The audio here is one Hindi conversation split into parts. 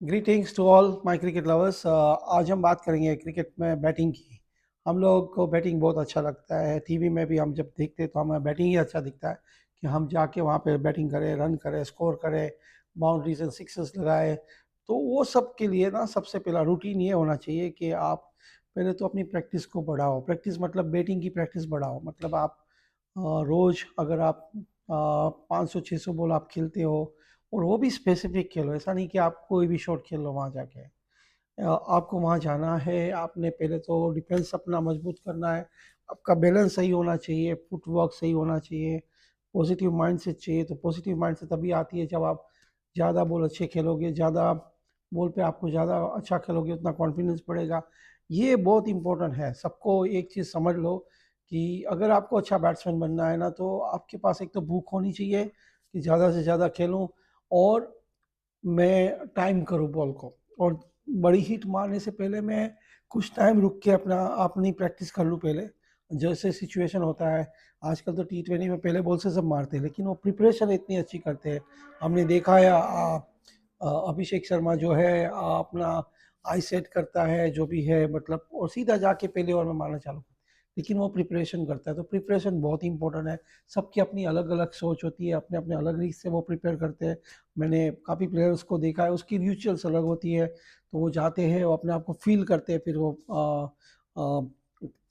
Greetings to all my cricket lovers. आज हम बात करेंगे क्रिकेट में बैटिंग की। हम लोग को बैटिंग बहुत अच्छा लगता है। टीवी में भी हम जब देखते हैं तो हमें बैटिंग ही अच्छा दिखता है कि हम जाके वहाँ पे बैटिंग करें, रन करें, स्कोर करें, बाउंड्रीज एंड सिक्सेस लगाए। तो वो सब के लिए ना सबसे पहला रूटीन ये होना चाहिए कि आप पहले तो अपनी प्रैक्टिस को बढ़ाओ। प्रैक्टिस मतलब बैटिंग की प्रैक्टिस बढ़ाओ। मतलब आप रोज़ अगर आप 500-600 बॉल आप खेलते हो और वो भी स्पेसिफिक खेलो। ऐसा नहीं कि आप कोई भी शॉट खेल लो वहाँ जाके। आपको वहाँ जाना है, आपने पहले तो डिफेंस अपना मजबूत करना है। आपका बैलेंस सही होना चाहिए, फुटवर्क सही होना चाहिए, पॉजिटिव माइंडसेट चाहिए। तो पॉजिटिव माइंडसेट तभी आती है जब आप ज़्यादा बॉल अच्छे खेलोगे, ज़्यादा बॉल पे आपको ज़्यादा अच्छा खेलोगे, उतना कॉन्फिडेंस बढ़ेगा। ये बहुत इंपॉर्टेंट है। सबको एक चीज़ समझ लो कि अगर आपको अच्छा बैट्समैन बनना है ना, तो आपके पास एक तो भूख होनी चाहिए कि ज़्यादा से ज़्यादा खेलूँ और मैं टाइम करूँ बॉल को। और बड़ी हिट मारने से पहले मैं कुछ टाइम रुक के अपनी प्रैक्टिस कर लूँ पहले। जैसे सिचुएशन होता है, आजकल तो टी20 में पहले बॉल से सब मारते हैं, लेकिन वो प्रिपरेशन इतनी अच्छी करते हैं। हमने देखा है अभिषेक शर्मा जो है अपना आई सेट करता है जो भी है, मतलब और सीधा जाके पहले ओवर में मारना चालू करता है। लेकिन वो प्रिपरेशन करता है, तो प्रिपरेशन बहुत इंपॉर्टेंट है। सबकी अपनी अलग अलग सोच होती है, अपने अपने अलग रीत से वो प्रिपेयर करते हैं। मैंने काफ़ी प्लेयर्स को देखा है, उसकी रिचुअल्स अलग होती है। तो वो जाते हैं, वो अपने आप को फील करते हैं, फिर वो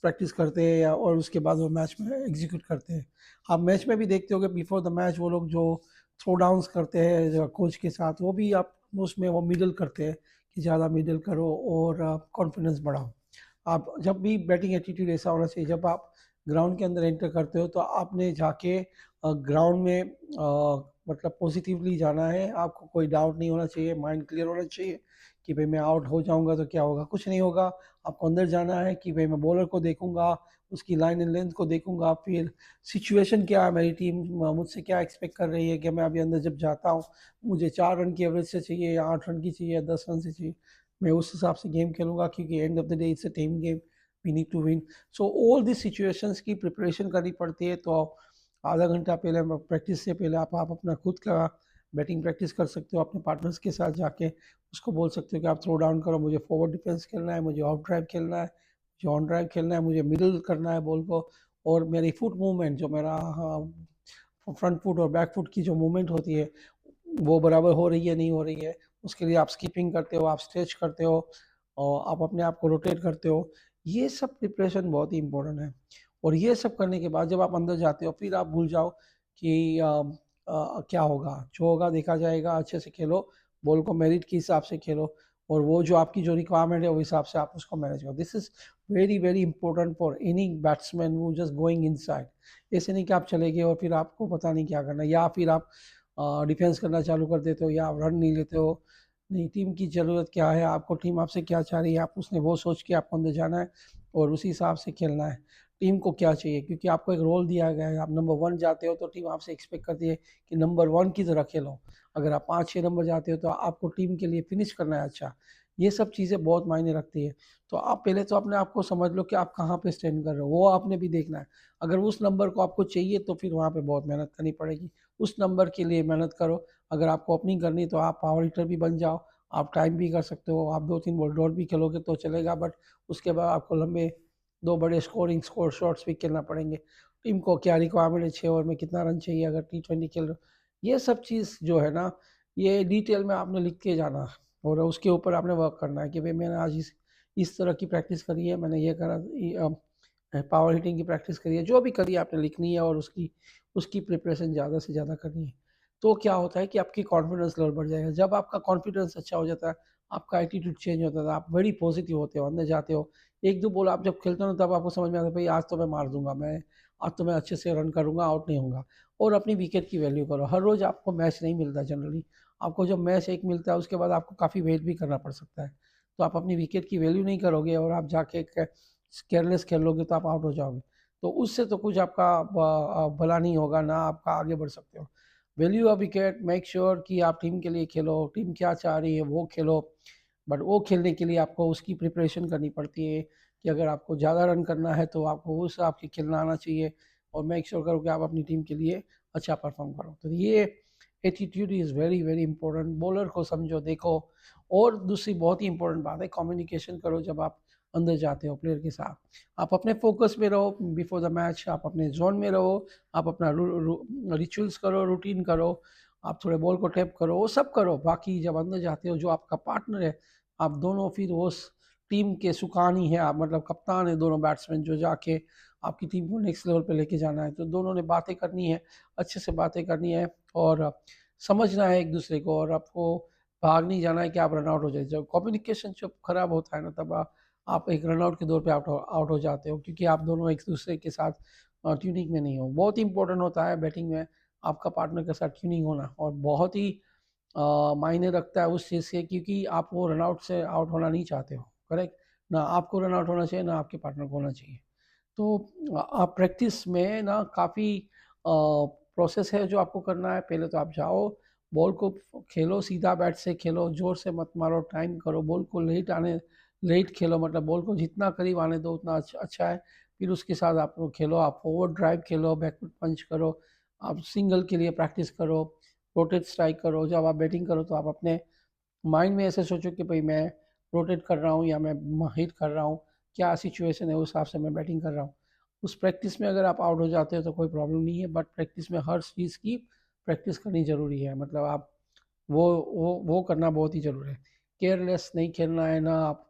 प्रैक्टिस करते हैं या और उसके बाद वो मैच में एग्जीक्यूट करते हैं। आप मैच में भी देखते हो कि बिफोर द मैच वो लोग जो थ्रो डाउन्स करते हैं कोच के साथ, वो भी आप उसमें वो मिडल करते हैं कि ज़्यादा मिडल करो और कॉन्फिडेंस बढ़ाओ। आप जब भी बैटिंग एटीट्यूड ऐसा होना चाहिए, जब आप ग्राउंड के अंदर एंटर करते हो तो आपने जाके ग्राउंड में मतलब पॉजिटिवली जाना है। आपको कोई डाउट नहीं होना चाहिए, माइंड क्लियर होना चाहिए कि भाई मैं आउट हो जाऊंगा तो क्या होगा, कुछ नहीं होगा। आपको अंदर जाना है कि भाई मैं बॉलर को देखूंगा, उसकी लाइन एंड लेंथ को देखूंगा, फिर सिचुएशन क्या है, मेरी टीम मुझसे क्या एक्सपेक्ट कर रही है कि मैं अभी अंदर जब जाता हूँ मुझे 4 रन की एवरेज से चाहिए या 8 रन की चाहिए या 10 रन से चाहिए। मैं उस हिसाब से गेम खेलूंगा क्योंकि end of the day it's a team game, we need to win. So all this situations की प्रिपरेशन करनी पड़ती है। तो आधा घंटा पहले प्रैक्टिस से पहले आप अपना खुद का बैटिंग प्रैक्टिस कर सकते हो अपने पार्टनर्स के साथ जाके। उसको बोल सकते हो कि आप थ्रो डाउन करो, मुझे फॉरवर्ड डिफेंस खेलना है, मुझे ऑफ ड्राइव खेलना है, मुझे ऑन ड्राइव खेलना है, मुझे मिडल करना है बॉल को। और मेरी फुट मूवमेंट जो मेरा फ्रंट फुट और बैक फुट की जो मूवमेंट होती है वो बराबर हो रही है नहीं हो रही है। उसके लिए आप स्किपिंग करते हो, आप स्ट्रेच करते हो और आप अपने आप को रोटेट करते हो। ये सब प्रिपरेशन बहुत ही इंपॉर्टेंट है। और ये सब करने के बाद जब आप अंदर जाते हो फिर आप भूल जाओ कि क्या होगा, जो होगा देखा जाएगा। अच्छे से खेलो, बॉल को मेरिट के हिसाब से खेलो और वो जो आपकी जो रिक्वायरमेंट है वो हिसाब से आप उसको मैनेज करो। This is very very important for any batsman वो जस्ट गोइंग इनसाइड। ऐसे नहीं कि आप चले गए और फिर आपको पता नहीं क्या करना, या फिर आप डिफेंस करना चालू कर देते हो या आप रन नहीं लेते हो। नहीं, टीम की ज़रूरत क्या है, आपको टीम आपसे क्या चाह रही है, आप उसने वो सोच के आपको अंदर जाना है और उसी हिसाब से खेलना है। टीम को क्या चाहिए, क्योंकि आपको एक रोल दिया गया है, आप नंबर 1 जाते हो तो टीम आपसे एक्सपेक्ट करती है कि नंबर 1 की तरह खेलो। अगर आप 5-6 नंबर जाते हो तो आपको टीम के लिए फिनिश करना है अच्छा। ये सब चीज़ें बहुत मायने रखती है। तो आप पहले तो अपने आप को समझ लो कि आप कहाँ पे स्टैंड कर रहे हो, वो आपने भी देखना है। अगर उस नंबर को आपको चाहिए तो फिर वहाँ पे बहुत मेहनत करनी पड़ेगी। उस नंबर के लिए मेहनत करो। अगर आपको ओपनिंग करनी है तो आप पावर हिटर भी बन जाओ, आप टाइम भी कर सकते हो, आप 2-3 बॉल डॉट भी खेलोगे तो चलेगा। बट उसके बाद आपको लंबे 2 बड़े स्कोर शॉट्स भी खेलना पड़ेंगे। टीम को क्या रिक्वायरमेंट है, 6 ओवर में कितना रन चाहिए अगर टी20 खेल रहे हो। ये सब चीज़ जो है ना, ये डिटेल में आपने लिख के जाना और उसके ऊपर आपने वर्क करना है कि भाई मैंने आज इस तरह की प्रैक्टिस करी है, मैंने ये करा, पावर हिटिंग की प्रैक्टिस करी है, जो भी करी है आपने लिखनी है और उसकी उसकी प्रिपरेशन ज़्यादा से ज़्यादा करनी है। तो क्या होता है कि आपकी कॉन्फिडेंस लेवल बढ़ जाएगा। जब आपका कॉन्फिडेंस अच्छा हो जाता है, आपका एटीट्यूड चेंज होता है, आप वेरी पॉजिटिव होते हो, अंदर जाते हो। 1-2 बॉल आप जब खेलते हो ना तब आपको समझ में आता है भाई आज तो मैं मार दूंगा, मैं आज तो मैं अच्छे से रन करूंगा, आउट नहीं होऊंगा। और अपनी विकेट की वैल्यू करो। हर रोज़ आपको मैच नहीं मिलता जनरली। आपको जब मैच एक मिलता है उसके बाद आपको काफ़ी वेट भी करना पड़ सकता है। तो आप अपनी विकेट की वैल्यू नहीं करोगे और आप जाके केयरलेस खेलोगे तो आप आउट हो जाओगे। तो उससे तो कुछ आपका भला नहीं होगा ना, आपका आगे बढ़ सकते हो। Value a wicket, make sure कि आप टीम के लिए खेलो, टीम क्या चाह रही है वो खेलो। बट वो खेलने के लिए आपको उसकी प्रिपरेशन करनी पड़ती है कि अगर आपको ज़्यादा रन करना है तो आपको उस आपके खेलना आना चाहिए। और मेक श्योर करो कि आप अपनी टीम के लिए अच्छा परफॉर्म करो। तो ये attitude is very very important. Bowler को समझो, देखो। और दूसरी बहुत ही इंपॉर्टेंट बात है, कम्युनिकेशन करो जब आप अंदर जाते हो प्लेयर के साथ। आप अपने फोकस में रहो बिफोर द मैच, आप अपने जोन में रहो, आप अपना रिचुअल्स करो, रूटीन करो, आप थोड़े बॉल को टैप करो, वो सब करो। बाकी जब अंदर जाते हो, जो आपका पार्टनर है, आप दोनों फिर उस टीम के सुकानी है, आप मतलब कप्तान है, दोनों बैट्समैन जो जाके आपकी टीम को नेक्स्ट लेवल पे लेके जाना है। तो दोनों ने बातें करनी है, अच्छे से बातें करनी है, और समझना है एक दूसरे को, और आपको भाग नहीं जाना है कि आप रन आउट हो जाए। जब कम्युनिकेशन जब खराब होता है ना, तब आप एक रन आउट के दौर पे आउट हो जाते हो, क्योंकि आप दोनों एक दूसरे के साथ ट्यूनिंग में नहीं हो। बहुत इंपॉर्टेंट होता है बैटिंग में आपका पार्टनर के साथ ट्यूनिंग होना, और बहुत ही मायने रखता है उस चीज़ से, क्योंकि आप वो रन आउट से आउट होना नहीं चाहते हो। करेक्ट ना, आपको रन आउट होना चाहिए, ना आपके पार्टनर को होना चाहिए। तो आप प्रैक्टिस में ना काफ़ी प्रोसेस है जो आपको करना है। पहले तो आप जाओ, बॉल को खेलो, सीधा बैट से खेलो, ज़ोर से मत मारो, टाइम करो, बॉल को लेट खेलो, मतलब बॉल को जितना करीब आने दो उतना अच्छा है। फिर उसके साथ आप खेलो, आप फॉरवर्ड ड्राइव खेलो, बैकवर्ड पंच करो, आप सिंगल के लिए प्रैक्टिस करो, रोटेट स्ट्राइक करो। जब आप बैटिंग करो तो आप अपने माइंड में ऐसे सोचो कि भाई मैं रोटेट कर रहा हूँ या मैं हिट कर रहा हूँ, क्या सिचुएशन है उस हिसाब से मैं बैटिंग कर रहा हूँ। उस प्रैक्टिस में अगर आप आउट हो जाते हो तो कोई प्रॉब्लम नहीं है, बट प्रैक्टिस में हर चीज़ की प्रैक्टिस करनी ज़रूरी है। मतलब आप वो करना बहुत ही ज़रूरी है। केयरलेस नहीं खेलना है ना, आप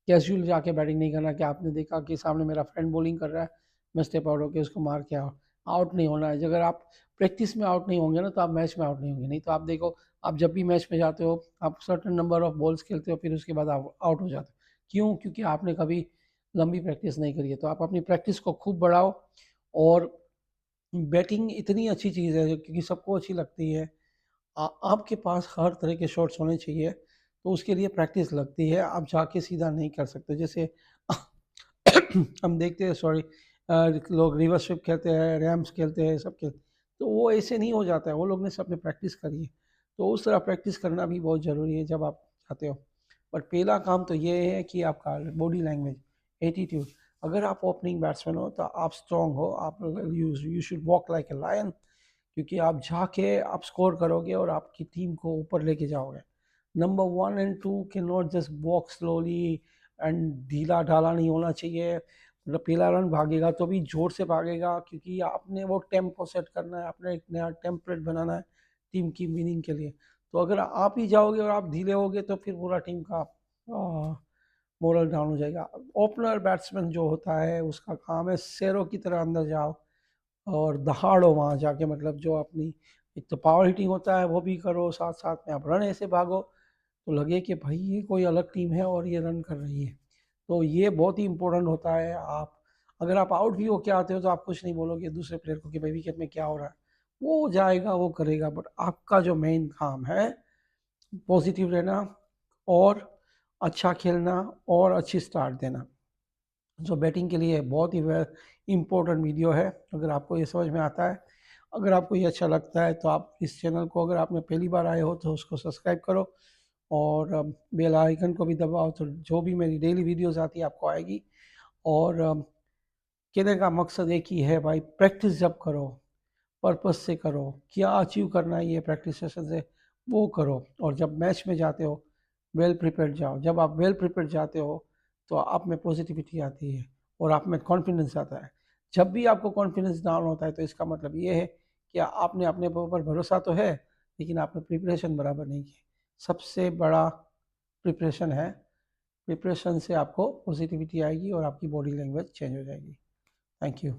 कैजुअल जाके बैटिंग नहीं करना कि आपने देखा कि सामने मेरा फ्रेंड बॉलिंग कर रहा है, मैं स्टेप आउट होकर उसको मार के आउट नहीं होना है। अगर आप प्रैक्टिस में आउट नहीं होंगे ना, तो आप मैच में आउट नहीं होंगे। नहीं तो आप देखो, आप जब भी मैच में जाते हो, आप सर्टेन नंबर ऑफ बॉल्स खेलते हो, फिर उसके बाद आप आउट हो जाते हो। क्यों? क्योंकि आपने कभी लंबी प्रैक्टिस नहीं करी है। तो आप अपनी प्रैक्टिस को खूब बढ़ाओ, और बैटिंग इतनी अच्छी चीज़ है क्योंकि सबको अच्छी लगती है। आपके पास हर तरह के शॉट्स होने चाहिए, तो उसके लिए प्रैक्टिस लगती है। आप जाके सीधा नहीं कर सकते। जैसे हम देखते हैं, सॉरी, लोग रिवर्स स्विप खेलते हैं, रैम्स खेलते हैं, सब खेलते, तो वो ऐसे नहीं हो जाता है। वो लोग ने सब में प्रैक्टिस करी है। तो उस तरह प्रैक्टिस करना भी बहुत ज़रूरी है जब आप जाते हो। बट पहला काम तो ये है कि आपका बॉडी लैंग्वेज, एटीट्यूड। अगर आप ओपनिंग बैट्समैन हो तो आप स्ट्रॉन्ग हो, आप you should walk like a lion, क्योंकि आप जाके आप स्कोर करोगे और आपकी टीम को ऊपर लेके जाओगे। नंबर 1 और 2 can not just walk slowly and ढीला ढाला नहीं होना चाहिए। मतलब पहला रन भागेगा तो भी जोर से भागेगा, क्योंकि आपने वो टेम्पो सेट करना है, आपने एक नया टेम्पलेट बनाना है टीम की विनिंग के लिए। तो अगर आप ही जाओगे और आप ढीले होगे तो फिर पूरा टीम का मोरल डाउन हो जाएगा। ओपनर बैट्समैन जो होता है उसका काम है शेरों की तरह अंदर जाओ और दहाड़ो वहाँ जाके, मतलब जो अपनी एक तो पावर हिटिंग होता है वो भी करो, साथ साथ में आप रन ऐसे भागो तो लगे कि भाई ये कोई अलग टीम है और ये रन कर रही है। तो ये बहुत ही इंपॉर्टेंट होता है। आप अगर आप आउट भी होके आते हो तो आप कुछ नहीं बोलोगे दूसरे प्लेयर को कि भाई विकेट में क्या हो रहा है, वो जाएगा वो करेगा। बट आपका जो मेन काम है पॉजिटिव रहना, और अच्छा खेलना, और अच्छी स्टार्ट देना। जो बैटिंग के लिए बहुत ही इम्पोर्टेंट वीडियो है। अगर आपको ये समझ में आता है, अगर आपको ये अच्छा लगता है, तो आप इस चैनल को, अगर आपने पहली बार आए हो तो उसको सब्सक्राइब करो, और बेल आइकन को भी दबाओ, तो जो भी मेरी डेली वीडियोस आती है आपको आएगी। और कहने का मकसद एक ही है भाई, प्रैक्टिस जब करो, पर्पस से करो, क्या अचीव करना है ये प्रैक्टिस सेशन से वो करो। और जब मैच में जाते हो वेल प्रिपेयर्ड जाओ। जब आप वेल प्रिपेयर्ड जाते हो तो आप में पॉजिटिविटी आती है और आप में कॉन्फिडेंस आता है। जब भी आपको कॉन्फिडेंस डाउन होता है तो इसका मतलब ये है कि आपने अपने ऊपर भरोसा तो है, लेकिन आपने प्रिपरेशन बराबर नहीं की। सबसे बड़ा प्रिपरेशन है। प्रिपरेशन से आपको पॉजिटिविटी आएगी और आपकी बॉडी लैंग्वेज चेंज हो जाएगी। Thank you.